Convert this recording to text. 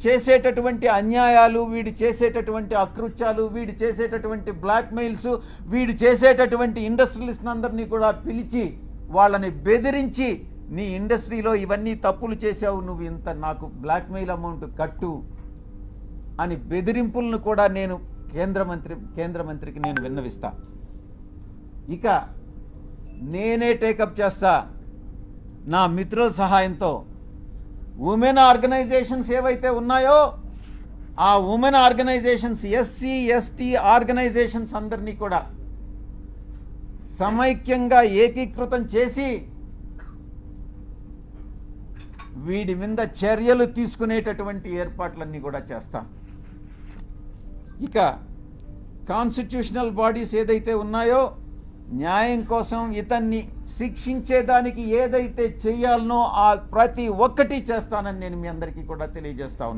చేసేటటువంటి అన్యాయాలు, వీడు చేసేటటువంటి అకృత్యాలు, వీడు చేసేటటువంటి బ్లాక్మెయిల్స్, వీడు చేసేటటువంటి ఇండస్ట్రియలిస్ట్ అందరినీ కూడా పిలిచి వాళ్ళని బెదిరించి నీ ఇండస్ట్రీలో ఇవన్నీ తప్పులు చేశావు, నువ్వు ఇంత నాకు బ్లాక్మెయిల్ అమౌంట్ కట్టు అని బెదిరింపులను కూడా నేను కేంద్ర మంత్రికి నేను విన్నవిస్తా. ఇక నేనే టేకప్ చేస్తా నా మిత్రుల సహాయంతో. ఉమెన్ ఆర్గనైజేషన్స్ ఏవైతే ఉన్నాయో ఆ women organisations, SC ST organisations అందరినీ కూడా సమైక్యంగా ఏకీకృతం చేసి వీడి మీద చర్యలు తీసుకునేటటువంటి ఏర్పాట్లన్నీ కూడా చేస్తాం. ఇక కాన్స్టిట్యూషనల్ బాడీస్ ఏదైతే ఉన్నాయో న్యాయం కోసం ఇతన్ని శిక్షించేదానికి ఏదైతే చేయాలనో ఆ ప్రతి ఒక్కటి చేస్తానని నేను మీ అందరికీ కూడా తెలియజేస్తా ఉన్నా.